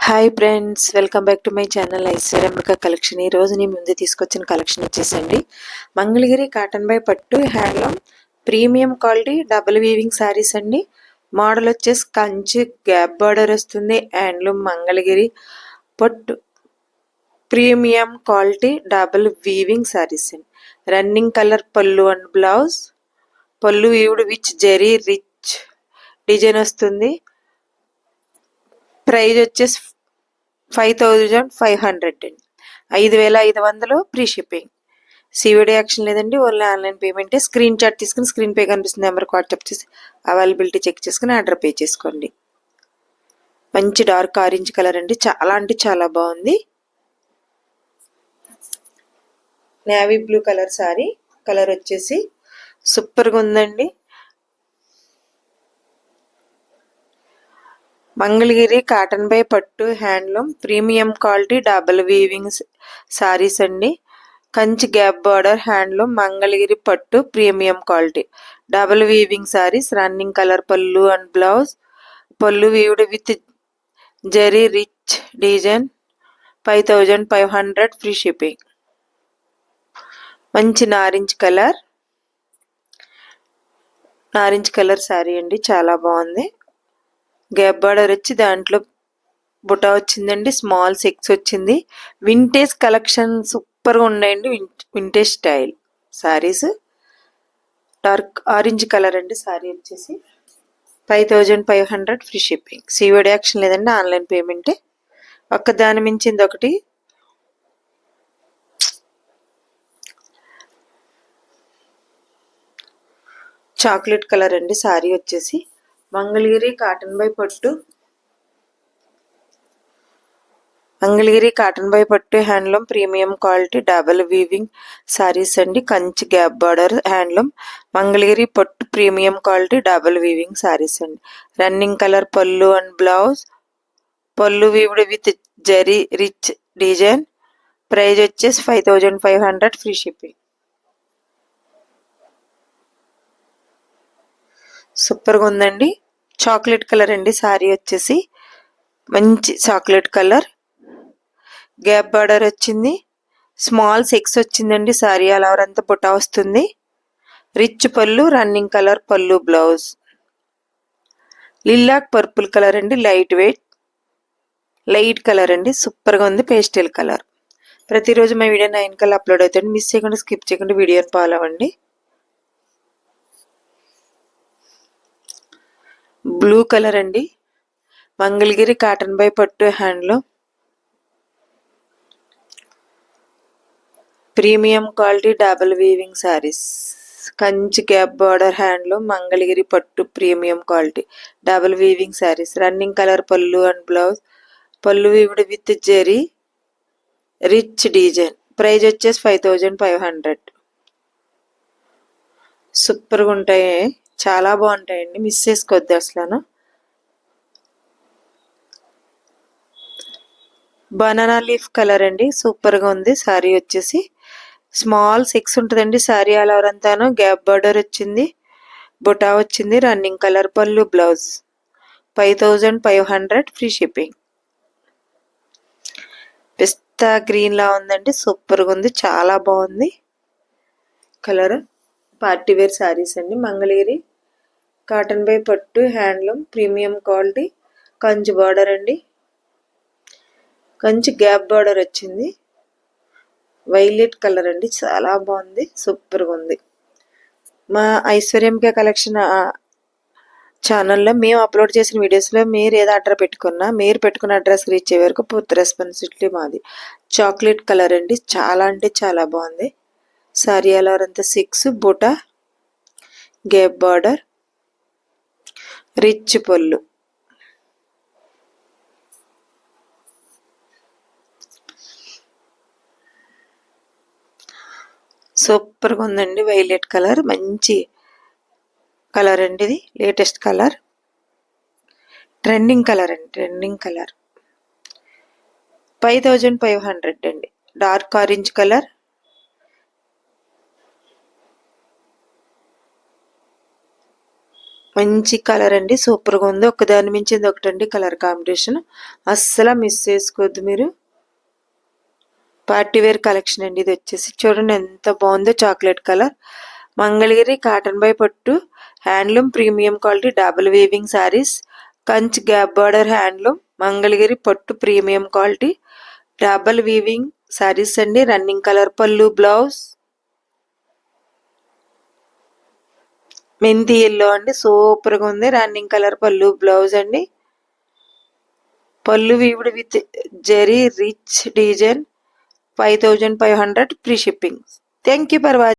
Hi friends, welcome back to my channel Aishwaryamma collection. ఈ రోజు నేను ముందు తీసుకొచ్చిన కలెక్షన్ వచ్చేసండి మంగళగిరి కాటన్ బై పట్టు handloom premium quality double weaving saris అండి. మోడల్ వచ్చేసి కంచి గ్యాప్ బార్డర్ వస్తుంది. హ్యాండ్లూమ్ మంగళగిరి పట్టు premium quality double weaving saris అండి. రన్నింగ్ కలర్ పళ్ళు అండ్ బ్లౌజ్. పళ్ళు weaved with zari rich design వస్తుంది. ప్రైజ్ వచ్చేసి 5500 అండి. 5500 ఫ్రీ షిప్పింగ్. సివిడి యాక్షన్ లేదండి, only online payment. Screenshot తీసుకుని స్క్రీన్ పే కనిపిస్తుంది నెంబర్కి వాట్సాప్ చేసి అవైలబిలిటీ చెక్ చేసుకుని ఆర్డర్ పే చేసుకోండి. మంచి డార్క్ ఆరెంజ్ కలర్ అండి, చాలా అంటే చాలా బాగుంది. Navy blue colour sari, colour వచ్చేసి సూపర్గా ఉందండి. మంగళగిరి కాటన్ బై పట్టు handloom premium quality double weaving saris అండి. Kanchi gap border handloom Mangalagiri పట్టు premium quality double weaving saris. Running colour పళ్ళు అండ్ బ్లౌజ్. పళ్ళు weaved with zari rich design. 5500 free shipping. మంచి నారింజ్ కలర్ సారీ అండి, చాలా బాగుంది. గ్యాప్ బార్డర్ వచ్చి దాంట్లో బుటా వచ్చిందండి, స్మాల్ సెక్స్ వచ్చింది. వింటేజ్ కలెక్షన్ సూపర్గా ఉన్నాయండి. Vintage style saris. Dark orange colour అండి సారీ వచ్చేసి 5500 ఫ్రీ షిప్పింగ్. సివిడి యాక్షన్ లేదండి, ఆన్లైన్ పేమెంటే. ఒక్క దాని మించింది ఒకటి. చాక్లెట్ కలర్ అండి సారీ వచ్చేసి మంగళగిరి కాటన్ బై పట్టు handloom premium quality double weaving saris అండి. Kanchi gap border handloom Mangalagiri పట్టు premium quality double weaving saris అండి. రన్నింగ్ కలర్ పళ్ళు అండ్ బ్లౌజ్. పళ్ళు weaved with zari rich design. Price వచ్చేసి 5500 ఫ్రీ షిప్పింగ్. సూపర్గా ఉందండి. చాక్లెట్ కలర్ అండి సారీ వచ్చేసి మంచి చాక్లెట్ కలర్. గ్యాప్ బార్డర్ వచ్చింది, స్మాల్ సెక్స్ వచ్చిందండి. సారీ ఆల్ ఓవర్ అంతా బుటా వస్తుంది. రిచ్ పళ్ళు, రన్నింగ్ కలర్ పళ్ళు బ్లౌజ్. లిల్లాక్ పర్పుల్ కలర్ అండి, లైట్ కలర్ అండి, సూపర్గా ఉంది. Pastel colour. ప్రతిరోజు మా వీడియో 9 కల్లా అప్లోడ్ అవుతుంది. మిస్ చేయకుండా స్కిప్ చేయకుండా వీడియోని ఫాలో అవ్వండి. బ్లూ కలర్ అండి మంగళగిరి కాటన్ బై పట్టు handloom premium quality double weaving saris. Kanchi gap border handloom Mangalagiri పట్టు premium quality double weaving saris. Running colour పళ్ళు అండ్ బ్లౌజ్. పళ్ళు weaved with zari rich design. Price వచ్చేసి 5500. సూపర్గా ఉంటాయి, చాలా బాగుంటాయండి, మిస్ చేసుకోవద్దు అసలు. బనానా లీఫ్ కలర్ అండి, సూపర్గా ఉంది. సారీ వచ్చేసి స్మాల్ సెక్స్ ఉంటుందండి. సారీ ఆల్ ఓవర్ అంతాను గ్యాప్ బార్డర్ వచ్చింది, బుటా వచ్చింది. రన్నింగ్ కలర్ పళ్ళు బ్లౌజ్. 5500 free shipping. పిస్తా గ్రీన్ లా ఉందండి, సూపర్గా ఉంది, చాలా బాగుంది కలర్. పార్టీ వేర్ సారీస్ అండి. మంగళగిరి కాటన్ బై పట్టు handloom premium quality Kanchi border అండి. కంచి గ్యాప్ బార్డర్ వచ్చింది. వైలెట్ కలర్ అండి, చాలా బాగుంది, సూపర్గా ఉంది. మా ఐశ్వర్యంకే కలెక్షన్ ఛానల్లో మేము అప్లోడ్ చేసిన వీడియోస్లో మీరు ఏదో ఆర్డర్ పెట్టుకున్నా మీరు పెట్టుకున్న అడ్రస్ రీచ్ అయ్యే వరకు పూర్తి రెస్పాన్సిబిలిటీ మాది. చాక్లెట్ కలర్ అండి, చాలా అంటే చాలా బాగుంది. సారీ అలా అంతా 6 బూటా గ్యాప్ బార్డర్ రిచ్ పళ్ళు. సూపర్గా ఉందండి. వైలెట్ కలర్ మంచి కలర్ అండి, ఇది లేటెస్ట్ కలర్. ట్రెండింగ్ కలర్ 5500 అండి. Dark orange colour. మంచి కలర్ అండి, సూపర్గా ఉంది. ఒకదాని మించింది ఒకటండి కలర్ కాంబినేషన్, అస్సలు మిస్ చేసుకోవద్దు మీరు. పార్టీ వేర్ కలెక్షన్ అండి ఇది వచ్చేసి. చూడండి ఎంత బాగుందో, chocolate colour. Mangalagiri cotton by పట్టు handloom premium quality double weaving saris. Kanchi gap border handloom Mangalagiri పట్టు premium quality double weaving saris అండి. రన్నింగ్ కలర్ పళ్ళు, బ్లౌజ్ మెంతి ఎల్లో అండి, సూపర్గా ఉంది. రన్నింగ్ కలర్ పళ్ళు, బ్లౌజ్ అండి. పళ్ళు weaved with zari rich design. 5500 free shipping. Thank you for watching.